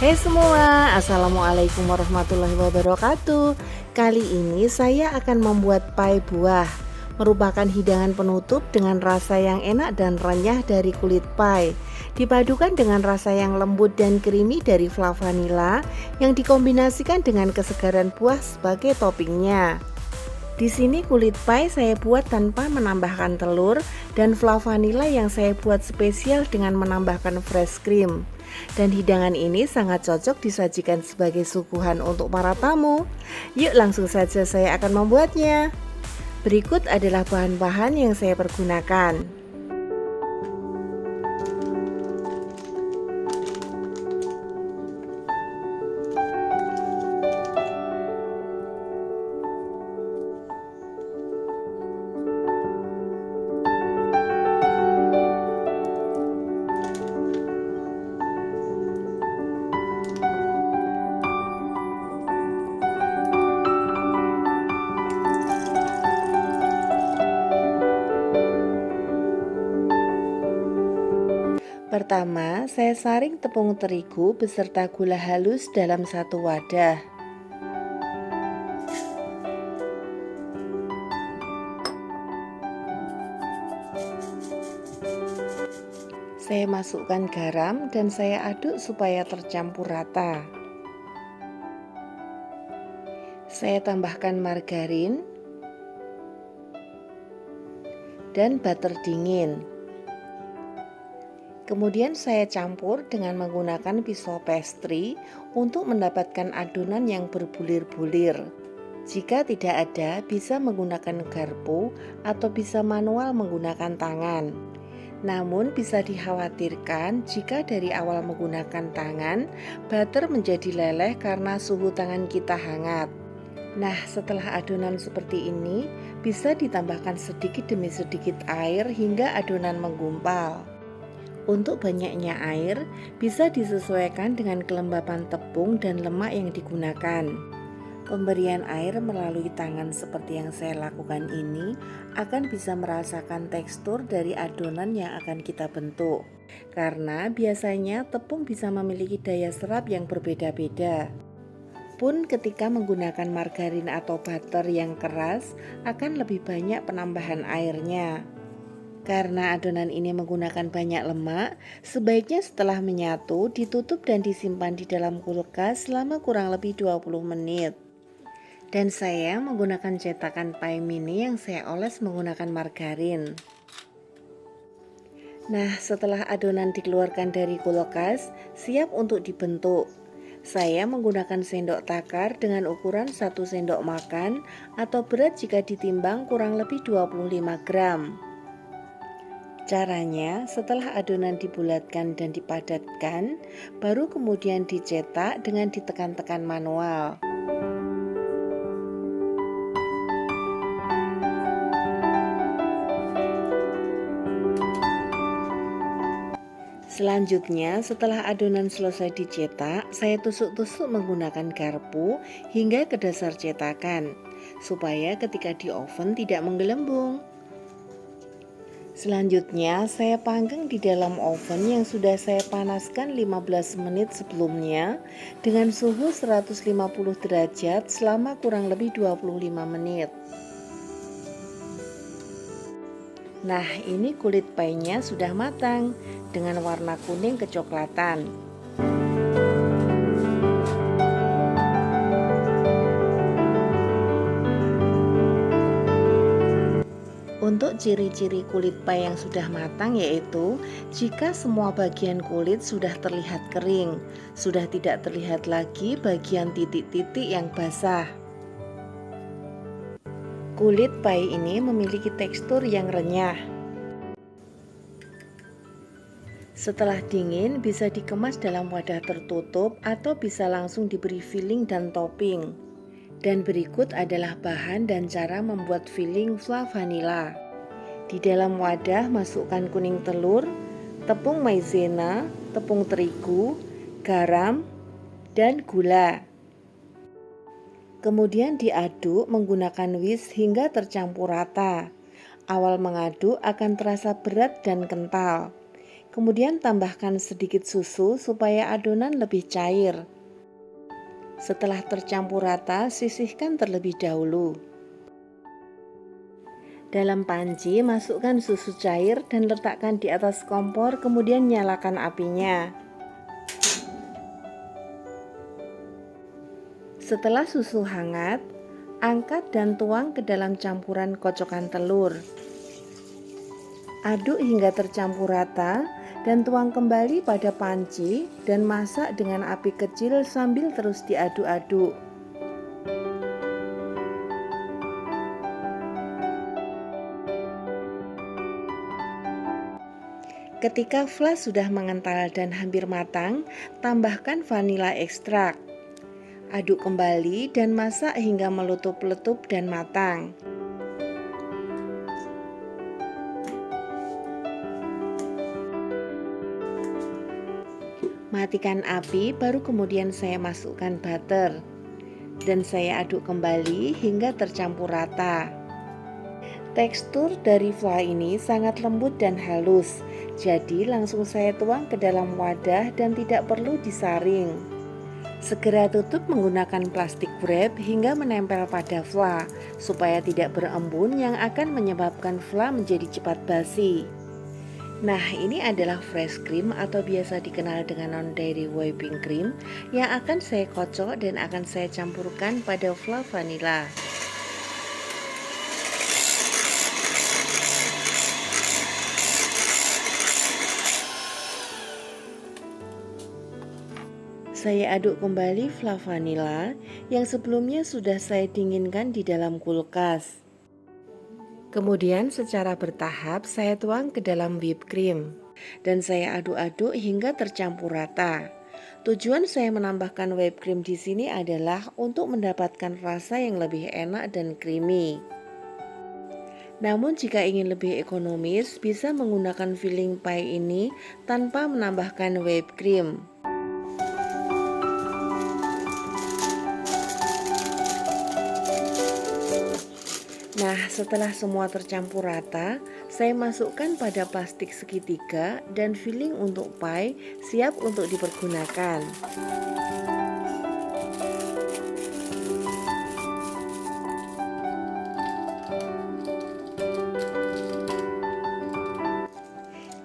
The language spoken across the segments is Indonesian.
Hai semua, Assalamualaikum warahmatullahi wabarakatuh. Kali ini saya akan membuat pie buah, merupakan hidangan penutup dengan rasa yang enak dan renyah dari kulit pie, dipadukan dengan rasa yang lembut dan creamy dari fla vanila yang dikombinasikan dengan kesegaran buah sebagai toppingnya. Di sini kulit pie saya buat tanpa menambahkan telur dan fla vanila yang saya buat spesial dengan menambahkan fresh cream. Dan hidangan ini sangat cocok disajikan sebagai suguhan untuk para tamu. Yuk langsung saja saya akan membuatnya. Berikut adalah bahan-bahan yang saya pergunakan. Pertama, saya saring tepung terigu beserta gula halus dalam satu wadah. Saya masukkan garam dan saya aduk supaya tercampur rata. Saya tambahkan margarin dan butter dingin. Kemudian saya campur dengan menggunakan pisau pastry untuk mendapatkan adonan yang berbulir-bulir. Jika tidak ada, bisa menggunakan garpu atau bisa manual menggunakan tangan. Namun bisa dikhawatirkan jika dari awal menggunakan tangan, butter menjadi leleh karena suhu tangan kita hangat. Nah, setelah adonan seperti ini, bisa ditambahkan sedikit demi sedikit air hingga adonan menggumpal. Untuk banyaknya air, bisa disesuaikan dengan kelembapan tepung dan lemak yang digunakan. Pemberian air melalui tangan seperti yang saya lakukan ini akan bisa merasakan tekstur dari adonan yang akan kita bentuk. Karena biasanya tepung bisa memiliki daya serap yang berbeda-beda. Pun ketika menggunakan margarin atau butter yang keras, akan lebih banyak penambahan airnya. Karena adonan ini menggunakan banyak lemak, sebaiknya setelah menyatu ditutup dan disimpan di dalam kulkas selama kurang lebih 20 menit. Dan saya menggunakan cetakan pie mini yang saya oles menggunakan margarin. Nah, setelah adonan dikeluarkan dari kulkas, siap untuk dibentuk. Saya menggunakan sendok takar dengan ukuran 1 sendok makan atau berat jika ditimbang kurang lebih 25 gram. Caranya, setelah adonan dibulatkan dan dipadatkan, baru kemudian dicetak dengan ditekan-tekan manual. Selanjutnya, setelah adonan selesai dicetak, saya tusuk-tusuk menggunakan garpu hingga ke dasar cetakan, supaya ketika di oven tidak menggelembung. Selanjutnya, saya panggang di dalam oven yang sudah saya panaskan 15 menit sebelumnya dengan suhu 150 derajat selama kurang lebih 25 menit. Nah, ini kulit pie-nya sudah matang dengan warna kuning kecoklatan. Untuk ciri-ciri kulit pie yang sudah matang yaitu jika semua bagian kulit sudah terlihat kering, sudah tidak terlihat lagi bagian titik-titik yang basah. Kulit pie ini memiliki tekstur yang renyah. Setelah dingin bisa dikemas dalam wadah tertutup atau bisa langsung diberi filling dan topping. Dan berikut adalah bahan dan cara membuat filling fla vanila. Di dalam wadah masukkan kuning telur, tepung maizena, tepung terigu, garam, dan gula. Kemudian diaduk menggunakan whisk hingga tercampur rata. Awal mengaduk akan terasa berat dan kental. Kemudian tambahkan sedikit susu supaya adonan lebih cair. Setelah tercampur rata, sisihkan terlebih dahulu. Dalam panci, masukkan susu cair dan letakkan di atas kompor, kemudian nyalakan apinya. Setelah susu hangat, angkat dan tuang ke dalam campuran kocokan telur. Aduk hingga tercampur rata dan tuang kembali pada panci dan masak dengan api kecil sambil terus diaduk-aduk. Ketika fla sudah mengental dan hampir matang, tambahkan vanila ekstrak. Aduk kembali dan masak hingga meletup-letup dan matang. Matikan api, baru kemudian saya masukkan butter dan saya aduk kembali hingga tercampur rata. Tekstur dari fla ini sangat lembut dan halus, jadi langsung saya tuang ke dalam wadah dan tidak perlu disaring. Segera tutup menggunakan plastik wrap hingga menempel pada fla supaya tidak berembun yang akan menyebabkan fla menjadi cepat basi. Nah, ini adalah fresh cream atau biasa dikenal dengan non-dairy whipping cream yang akan saya kocok dan akan saya campurkan pada fla vanila. Saya aduk kembali fla vanila yang sebelumnya sudah saya dinginkan di dalam kulkas. Kemudian secara bertahap saya tuang ke dalam whipped cream dan saya aduk-aduk hingga tercampur rata. Tujuan saya menambahkan whipped cream di sini adalah untuk mendapatkan rasa yang lebih enak dan creamy. Namun jika ingin lebih ekonomis, bisa menggunakan filling pie ini tanpa menambahkan whipped cream. Nah, setelah semua tercampur rata, saya masukkan pada plastik segitiga dan filling untuk pie siap untuk dipergunakan.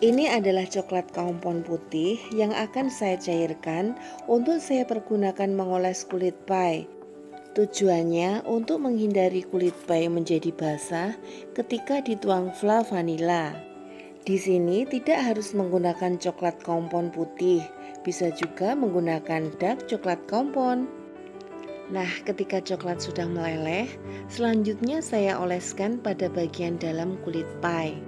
Ini adalah coklat kompon putih yang akan saya cairkan untuk saya pergunakan mengoles kulit pie. Tujuannya untuk menghindari kulit pie menjadi basah ketika dituang fla vanila. Di sini tidak harus menggunakan coklat kompon putih, bisa juga menggunakan dark coklat kompon. Nah, ketika coklat sudah meleleh, selanjutnya saya oleskan pada bagian dalam kulit pie.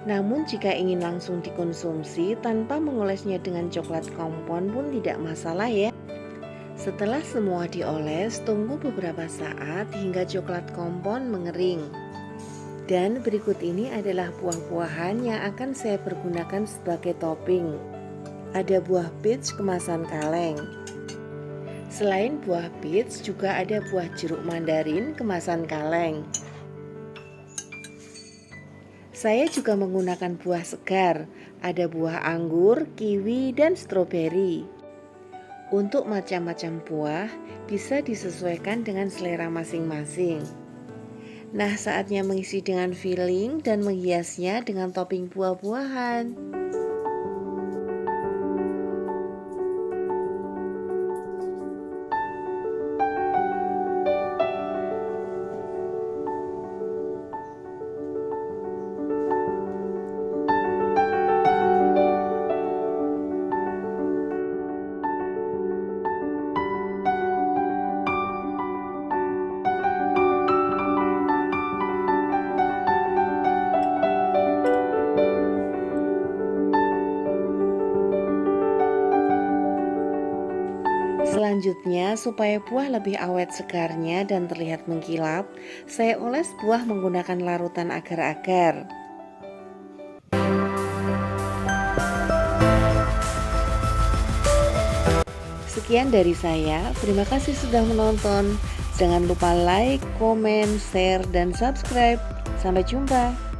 Namun jika ingin langsung dikonsumsi tanpa mengolesnya dengan coklat kompon pun tidak masalah ya. Setelah semua dioles, tunggu beberapa saat hingga coklat kompon mengering. Dan berikut ini adalah buah-buahan yang akan saya pergunakan sebagai topping. Ada buah peach kemasan kaleng. Selain buah peach, juga ada buah jeruk mandarin kemasan kaleng. Saya juga menggunakan buah segar, ada buah anggur, kiwi, dan stroberi. Untuk macam-macam buah bisa disesuaikan dengan selera masing-masing. Nah, saatnya mengisi dengan filling dan menghiasnya dengan topping buah-buahan. Selanjutnya, supaya buah lebih awet segarnya dan terlihat mengkilap, saya oles buah menggunakan larutan agar-agar. Sekian dari saya, terima kasih sudah menonton. Jangan lupa like, komen, share, dan subscribe. Sampai jumpa.